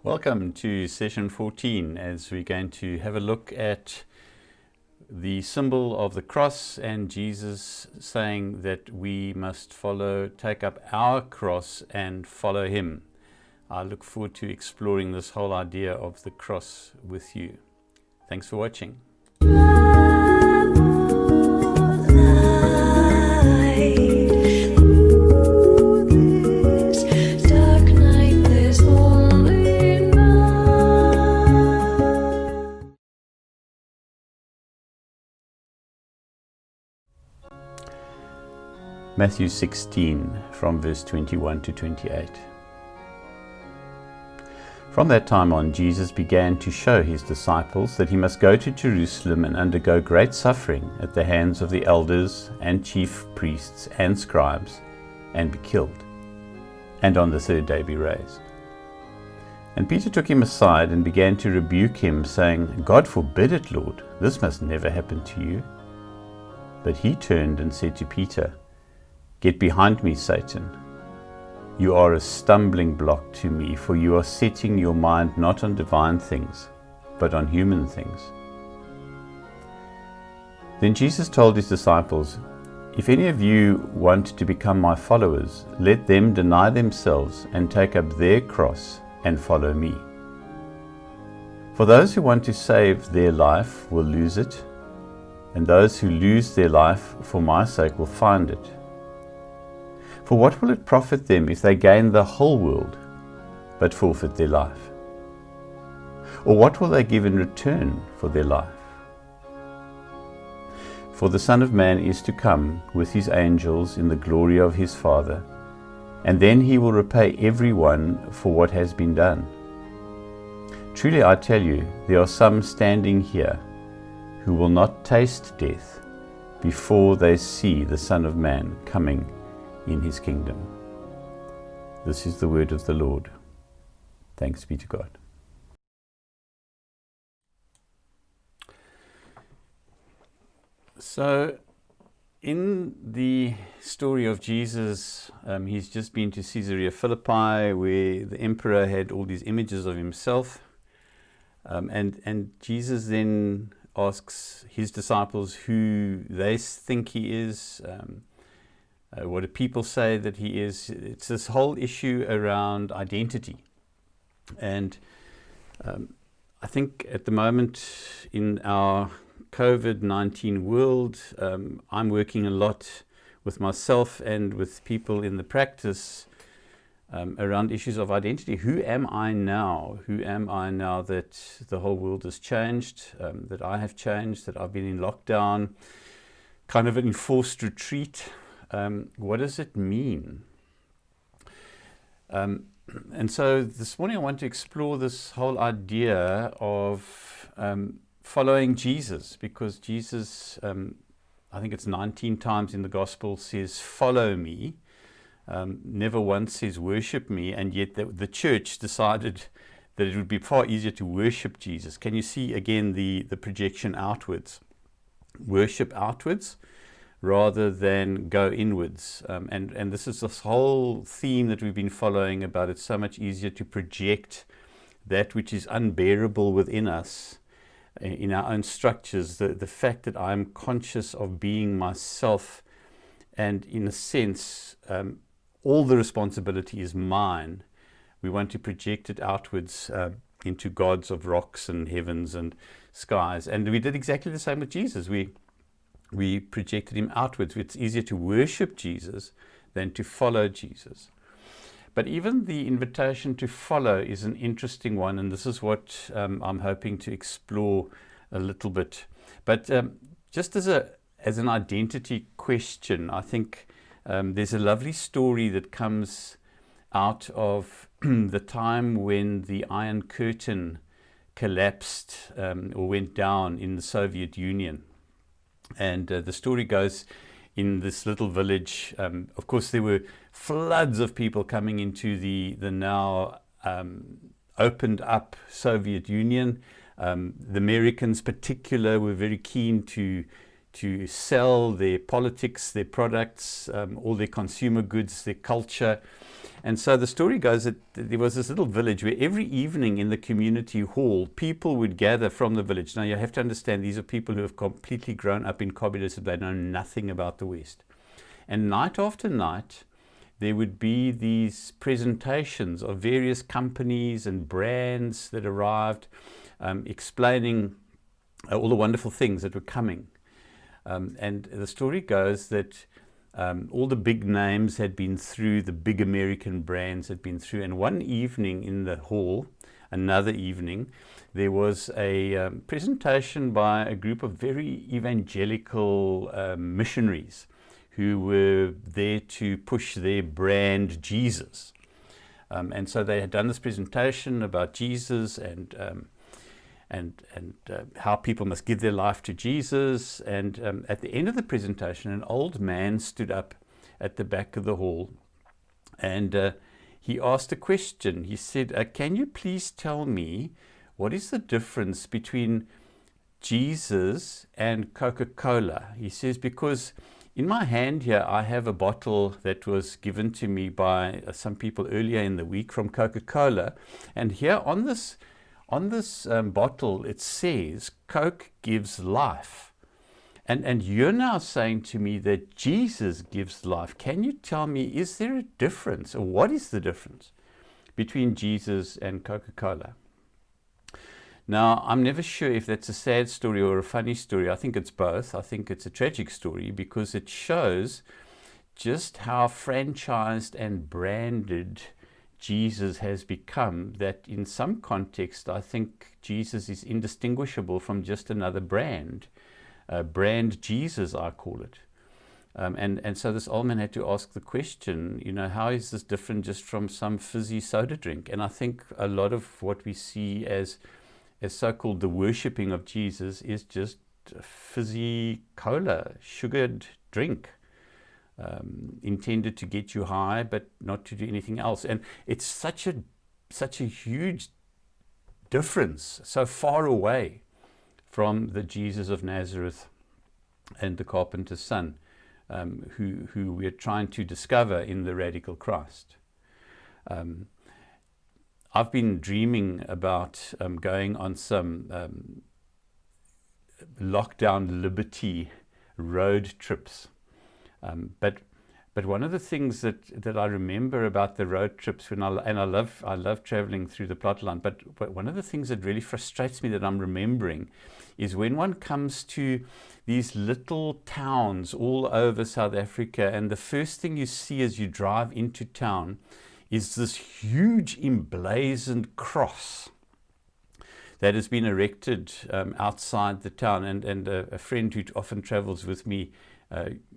Welcome to session 14 as we're going to have a look at the symbol of the cross and Jesus saying that we must take up our cross and follow him. I look forward to exploring this whole idea of the cross with you. Thanks for watching. Matthew 16, from verse 21 to 28. From that time on, Jesus began to show his disciples that he must go to Jerusalem and undergo great suffering at the hands of the elders and chief priests and scribes, and be killed, and on the third day be raised. And Peter took him aside and began to rebuke him, saying, God forbid it, Lord, this must never happen to you. But he turned and said to Peter, Get behind me, Satan. You are a stumbling block to me, for you are setting your mind not on divine things, but on human things. Then Jesus told his disciples, If any of you want to become my followers, let them deny themselves and take up their cross and follow me. For those who want to save their life will lose it, and those who lose their life for my sake will find it. For what will it profit them if they gain the whole world, but forfeit their life? Or what will they give in return for their life? For the Son of Man is to come with his angels in the glory of his Father, and then he will repay everyone for what has been done. Truly I tell you, there are some standing here who will not taste death before they see the Son of Man coming in his kingdom. This is the word of the Lord. Thanks be to God. So, in the story of Jesus, he's just been to Caesarea Philippi, where the emperor had all these images of himself, and Jesus then asks his disciples who they think he is. What do people say that he is? It's this whole issue around identity. And I think at the moment in our COVID-19 world, I'm working a lot with myself and with people in the practice around issues of identity. Who am I now? Who am I now that the whole world has changed, that I have changed, that I've been in lockdown, kind of an enforced retreat? What does it mean? And so this morning I want to explore this whole idea of following Jesus, because Jesus, I think it's 19 times in the Gospel, says, follow me. Never once says worship me, and yet the church decided that it would be far easier to worship Jesus. Can you see again the projection outwards? Worship outwards rather than go inwards. And this is this whole theme that we've been following about. It's so much easier to project that which is unbearable within us in our own structures. The fact that I'm conscious of being myself, and in a sense, all the responsibility is mine. We want to project it outwards into gods of rocks and heavens and skies. And we did exactly the same with Jesus. We projected him outwards. It's easier to worship Jesus than to follow Jesus. But even the invitation to follow is an interesting one, and this is what I'm hoping to explore a little bit. But just as an identity question, I think there's a lovely story that comes out of the time when the Iron Curtain collapsed or went down in the Soviet Union. And the story goes, in this little village, of course there were floods of people coming into the now opened up Soviet Union. The Americans particular were very keen to to sell their politics, their products, all their consumer goods, their culture. And so the story goes that there was this little village where every evening in the community hall, people would gather from the village. Now you have to understand, these are people who have completely grown up in communism. They know nothing about the West. And night after night, there would be these presentations of various companies and brands that arrived, explaining all the wonderful things that were coming. And the story goes that all the big names had been through, the big American brands had been through, and one evening in the hall, another evening, there was a presentation by a group of very evangelical missionaries who were there to push their brand Jesus. And so they had done this presentation about Jesus and how people must give their life to Jesus. And at the end of the presentation, an old man stood up at the back of the hall, and he asked a question. He said, can you please tell me what is the difference between Jesus and Coca-Cola? He says, because in my hand here, I have a bottle that was given to me by some people earlier in the week from Coca-Cola. And here on this bottle, it says, Coke gives life. And you're now saying to me that Jesus gives life. Can you tell me, is there a difference, or what is the difference between Jesus and Coca-Cola? Now, I'm never sure if that's a sad story or a funny story. I think it's both. I think it's a tragic story because it shows just how franchised and branded Jesus has become, that in some context, I think Jesus is indistinguishable from just another brand. Brand Jesus, I call it. And so this old man had to ask the question, how is this different just from some fizzy soda drink? And I think a lot of what we see as so-called the worshipping of Jesus is just fizzy cola, sugared drink, intended to get you high, but not to do anything else. And it's such a huge difference, so far away from the Jesus of Nazareth and the carpenter's son, who we're trying to discover in the radical Christ. I've been dreaming about going on some lockdown liberty road trips. But one of the things that I remember about the road trips, I love traveling through the plotline, but one of the things that really frustrates me that I'm remembering is when one comes to these little towns all over South Africa, and the first thing you see as you drive into town is this huge emblazoned cross that has been erected outside the town. And a friend who often travels with me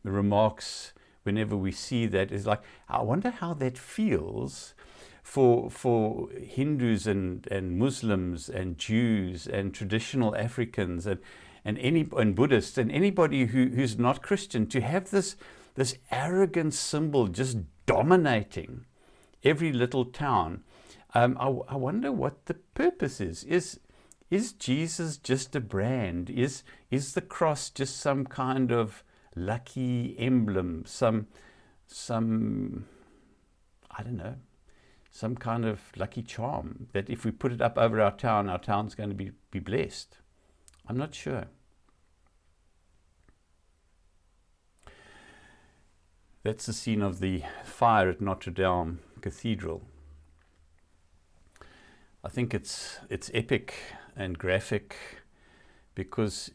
remarks whenever we see that, is like, I wonder how that feels for Hindus and Muslims and Jews and traditional Africans and Buddhists and anybody who's not Christian, to have this arrogant symbol just dominating every little town. I wonder what the purpose is. Is Jesus just a brand? Is the cross just some kind of lucky emblem? Some I don't know, some kind of lucky charm that if we put it up over our town's going to be blessed? I'm not sure. That's the scene of the fire at Notre Dame Cathedral. I think it's epic and graphic because,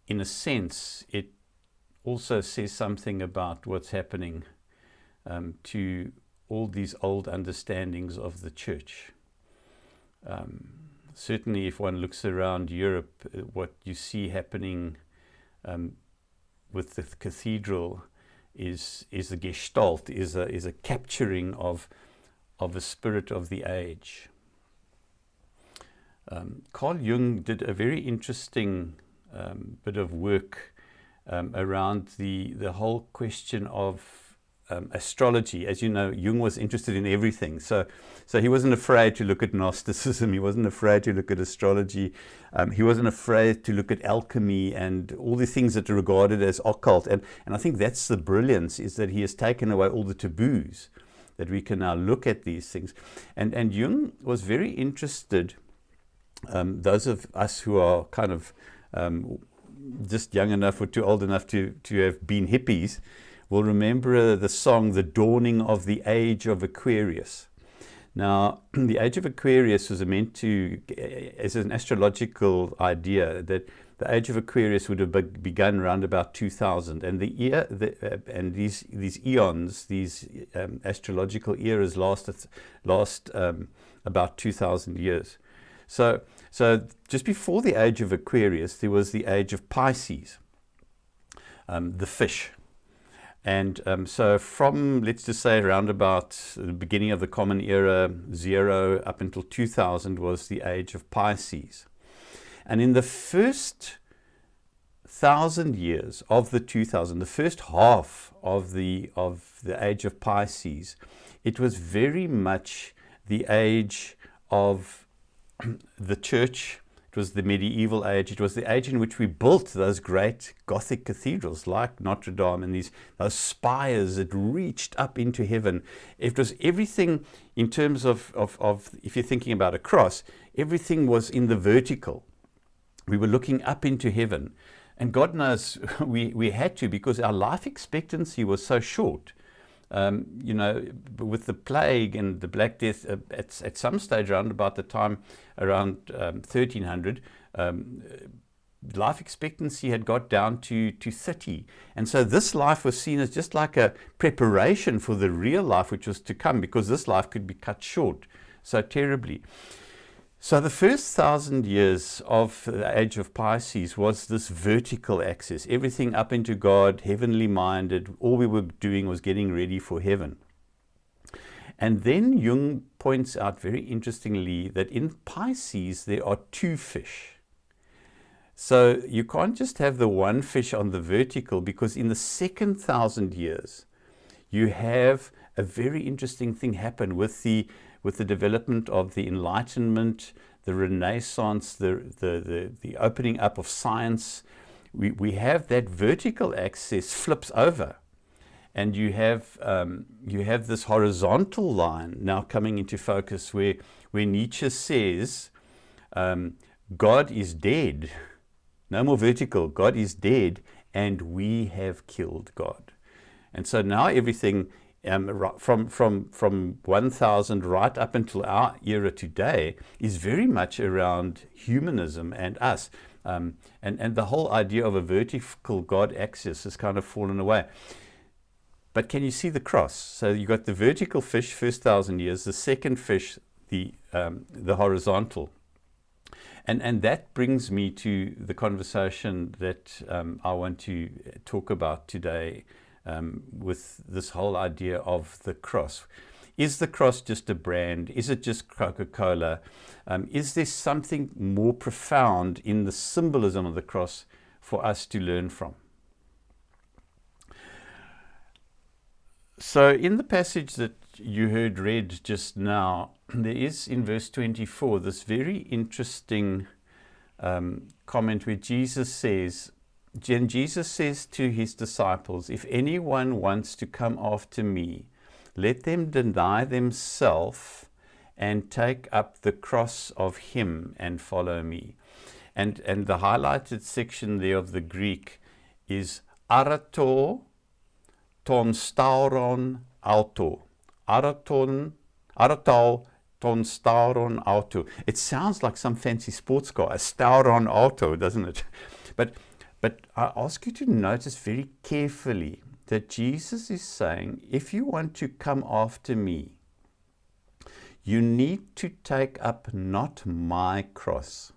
in a sense, it also says something about what's happening to all these old understandings of the church. Certainly, if one looks around Europe, what you see happening with the cathedral is a gestalt, is a capturing of a spirit of the age. Carl Jung did a very interesting bit of work around the whole question of astrology. As you know, Jung was interested in everything. So he wasn't afraid to look at Gnosticism. He wasn't afraid to look at astrology. He wasn't afraid to look at alchemy and all the things that are regarded as occult. And I think that's the brilliance, is that he has taken away all the taboos, that we can now look at these things. And Jung was very interested, those of us who are kind of just young enough or too old enough to have been hippies, will remember the song, The Dawning of the Age of Aquarius. Now, the Age of Aquarius was meant to, as an astrological idea, that the Age of Aquarius would have begun around about 2000, and and these eons, these astrological eras last about 2000 years. So just before the Age of Aquarius, there was the Age of Pisces, the fish. And so from, let's just say, around about the beginning of the Common Era, 0 up until 2000 was the Age of Pisces. And in the first 1,000 years of the 2000, the first half of the Age of Pisces, it was very much the age of the church. It was the medieval age. It was the age in which we built those great Gothic cathedrals like Notre Dame and those spires that reached up into heaven. It was everything in terms of if you're thinking about a cross, everything was in the vertical. We were looking up into heaven. And God knows we had to, because our life expectancy was so short. With the plague and the Black Death, at some stage around about the time, around 1300, life expectancy had got down to 30. And so this life was seen as just like a preparation for the real life which was to come, because this life could be cut short so terribly. So the first 1,000 years of the Age of Pisces was this vertical axis, everything up into God, heavenly minded. All we were doing was getting ready for heaven. And then Jung points out very interestingly that in Pisces there are two fish. So you can't just have the one fish on the vertical, because in the second 1,000 years you have a very interesting thing happen with the development of the Enlightenment, the Renaissance, the opening up of science. We have that vertical axis flips over, and you have this horizontal line now coming into focus, where Nietzsche says, God is dead. No more vertical. God is dead, and we have killed God. And so now everything, from 1000 right up until our era today, is very much around humanism and us. And the whole idea of a vertical God axis has kind of fallen away. But can you see the cross? So you got the vertical fish, first 1,000 years, the second fish, the horizontal. And that brings me to the conversation that I want to talk about today, with this whole idea of the cross. Is the cross just a brand? Is it just Coca-Cola? Is there something more profound in the symbolism of the cross for us to learn from? So in the passage that you heard read just now, there is in verse 24 this very interesting comment where Jesus says to his disciples, if anyone wants to come after me, let them deny themselves and take up the cross of him and follow me. And the highlighted section there of the Greek is arato ton stauron auto. Arato ton stauron auto. It sounds like some fancy sports car, a stauron auto, doesn't it? But I ask you to notice very carefully that Jesus is saying, if you want to come after me, you need to take up not my cross.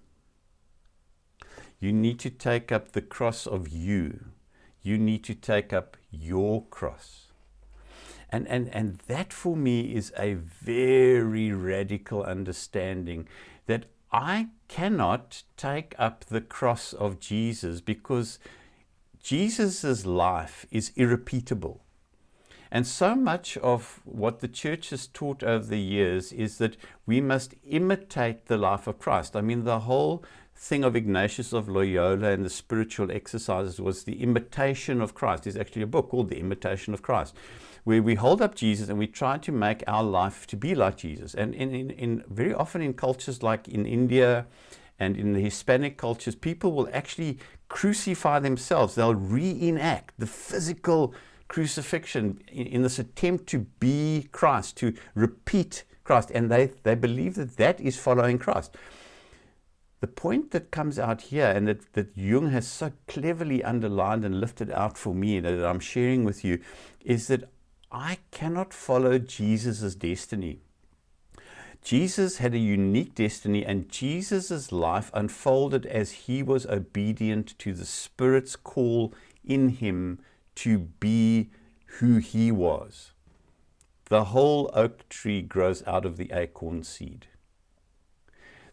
You need to take up the cross of you. You need to take up your cross. And that for me is a very radical understanding, that I cannot take up the cross of Jesus, because Jesus's life is irrepeatable. And so much of what the church has taught over the years is that we must imitate the life of Christ. I mean, the whole thing of Ignatius of Loyola and the spiritual exercises was the imitation of Christ. There's actually a book called The Imitation of Christ, where we hold up Jesus and we try to make our life to be like Jesus. And in very often in cultures like in India and in the Hispanic cultures, people will actually crucify themselves. They'll reenact the physical crucifixion in this attempt to be Christ, to repeat Christ. And they believe that that is following Christ. The point that comes out here, and that Jung has so cleverly underlined and lifted out for me, that I'm sharing with you, is that I cannot follow Jesus' destiny. Jesus had a unique destiny, and Jesus' life unfolded as he was obedient to the Spirit's call in him to be who he was. The whole oak tree grows out of the acorn seed.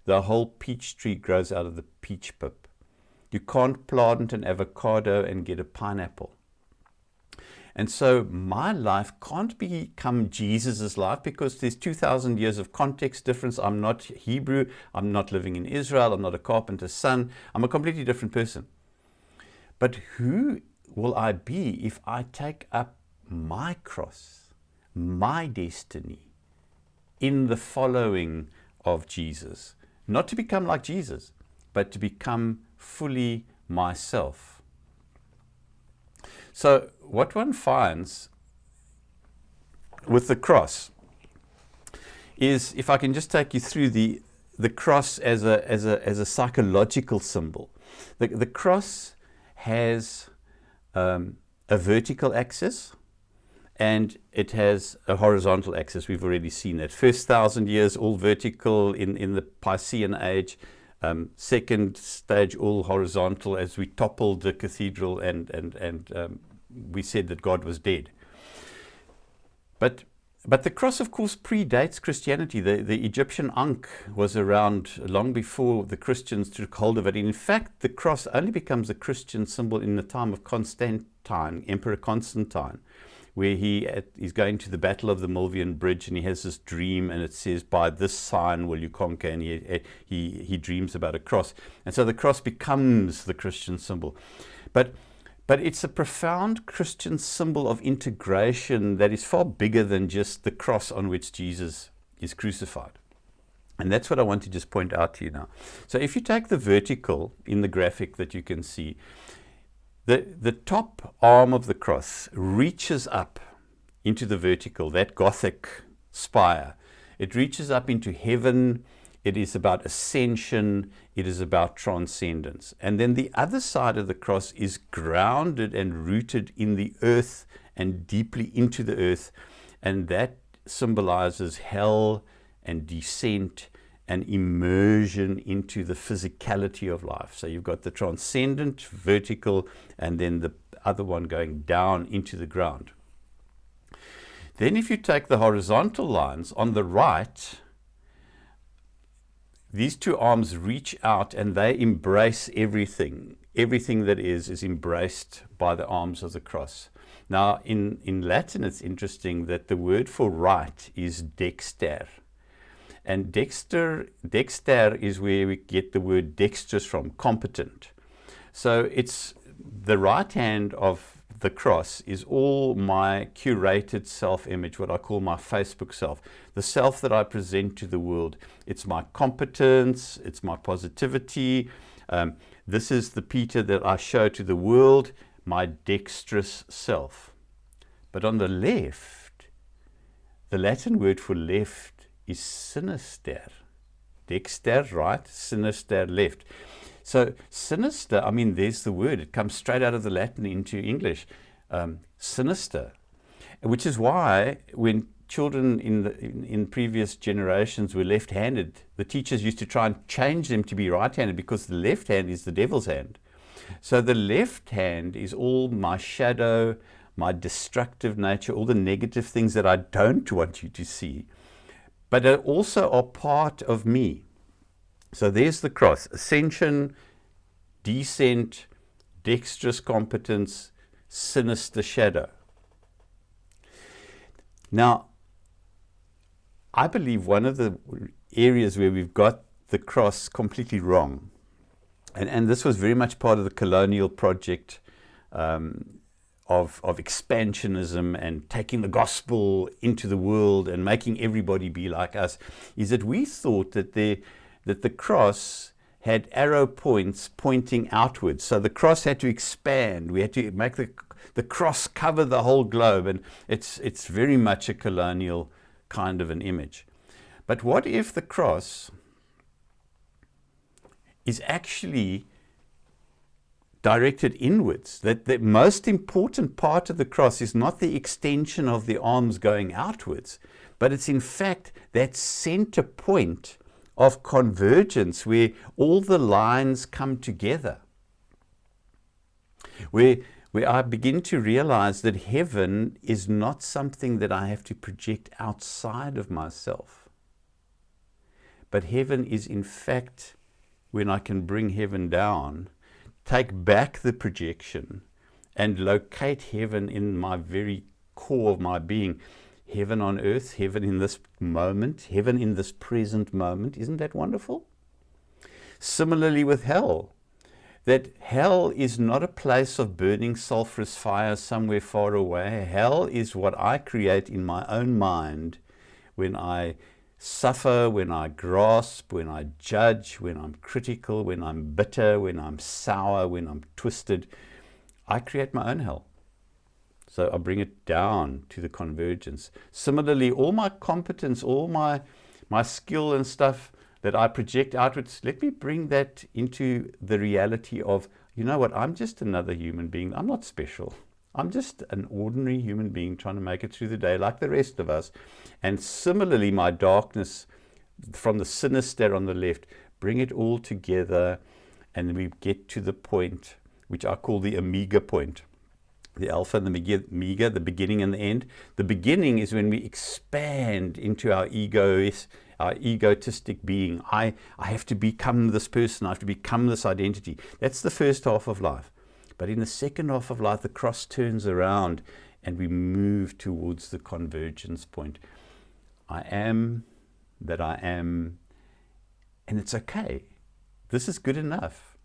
The whole peach tree grows out of the peach pip. You can't plant an avocado and get a pineapple. And so my life can't become Jesus' life, because there's 2,000 years of context difference. I'm not Hebrew. I'm not living in Israel. I'm not a carpenter's son. I'm a completely different person. But who will I be if I take up my cross, my destiny, in the following of Jesus? Not to become like Jesus, but to become fully myself. So what one finds with the cross is, if I can just take you through the cross as a psychological symbol. The cross has a vertical axis, and it has a horizontal axis. We've already seen that. First 1,000 years, all vertical in the Piscean age. Second stage, all horizontal, as we toppled the cathedral and we said that God was dead. But the cross, of course, predates Christianity. The Egyptian Ankh was around long before the Christians took hold of it. In fact, the cross only becomes a Christian symbol in the time of Constantine, Emperor Constantine, where he's going to the Battle of the Milvian Bridge, and he has this dream, and it says, by this sign will you conquer, and he dreams about a cross. And so the cross becomes the Christian symbol. But it's a profound Christian symbol of integration that is far bigger than just the cross on which Jesus is crucified. And that's what I want to just point out to you now. So if you take the vertical in the graphic that you can see, the top arm of the cross reaches up into the vertical, that Gothic spire. It reaches up into heaven. It is about ascension. It is about transcendence. And then the other side of the cross is grounded and rooted in the earth and deeply into the earth. And that symbolizes hell and descent and immersion into the physicality of life. So you've got the transcendent, vertical, and then the other one going down into the ground. Then if you take the horizontal lines on the right, these two arms reach out and they embrace everything. Everything that is embraced by the arms of the cross. Now in Latin, it's interesting that the word for right is dexter. And dexter is where we get the word dexterous from, competent. So it's the right hand of the cross is all my curated self-image, what I call my Facebook self, the self that I present to the world. It's my competence, it's my positivity. This is the Peter that I show to the world, my dexterous self. But on the left, the Latin word for left is sinister. Dexter, right, sinister, left. So sinister, I mean, there's the word. It comes straight out of the Latin into English, sinister. Which is why when children in previous generations were left-handed, the teachers used to try and change them to be right-handed, because the left hand is the devil's hand. So the left hand is all my shadow, my destructive nature, all the negative things that I don't want you to see, but also are part of me. So there's the cross: ascension, descent, dexterous competence, sinister shadow. Now, I believe one of the areas where we've got the cross completely wrong, and this was very much part of the colonial project of expansionism and taking the gospel into the world and making everybody be like us, is that we thought that the cross had arrow points pointing outwards. So the cross had to expand. We had to make the cross cover the whole globe, and it's very much a colonial kind of an image. But what if the cross is actually directed inwards? That the most important part of the cross is not the extension of the arms going outwards, but it's in fact that center point of convergence where all the lines come together. Where I begin to realize that heaven is not something that I have to project outside of myself. But heaven is in fact, when I can bring heaven down, take back the projection and locate heaven in my very core of my being. Heaven on earth, heaven in this moment, heaven in this present moment. Isn't that wonderful? Similarly with hell, that hell is not a place of burning sulfurous fire somewhere far away. Hell is what I create in my own mind when I suffer, when I grasp, when I judge, when I'm critical, when I'm bitter, when I'm sour, when I'm twisted. I create my own hell. So I bring it down to the convergence. Similarly, all my competence, all my skill and stuff that I project outwards, let me bring that into the reality of, you know what, I'm just another human being. I'm not special. I'm just an ordinary human being trying to make it through the day like the rest of us. And similarly, my darkness from the sinister on the left, bring it all together, and we get to the point which I call the omega point. The alpha and the omega, the beginning and the end. The beginning is when we expand into our egotistic being. I have to become this person. I have to become this identity. That's the first half of life. But in the second half of life, the cross turns around and we move towards the convergence point. I am that I am, and it's okay. This is good enough.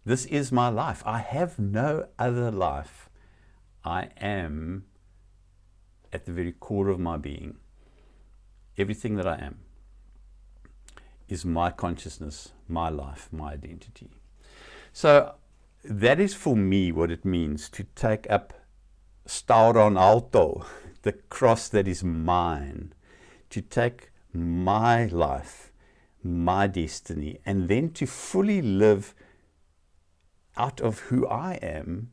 This is my life. I have no other life. I am at the very core of my being. Everything that I am is my consciousness, my life, my identity. So that is for me what it means to take up stauron alto, the cross that is mine, to take my life, my destiny, and then to fully live out of who I am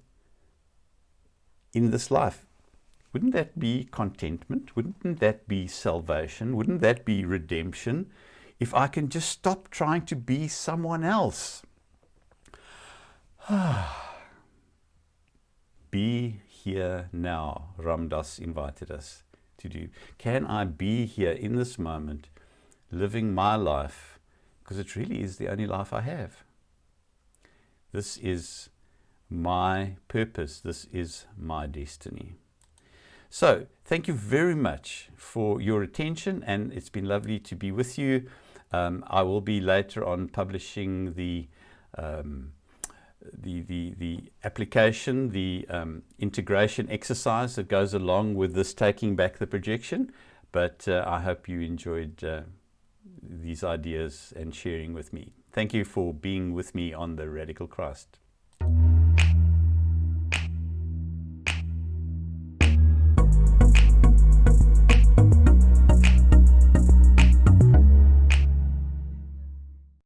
in this life. Wouldn't that be contentment? Wouldn't that be salvation? Wouldn't that be redemption? If I can just stop trying to be someone else. Be here now, Ram Dass invited us to do. Can I be here in this moment, living my life? Because it really is the only life I have. This is my purpose. This is my destiny. So, thank you very much for your attention, and it's been lovely to be with you. I will be later on publishing the application, the integration exercise that goes along with this taking back the projection. But I hope you enjoyed these ideas and sharing with me. Thank you for being with me on the Radical Christ.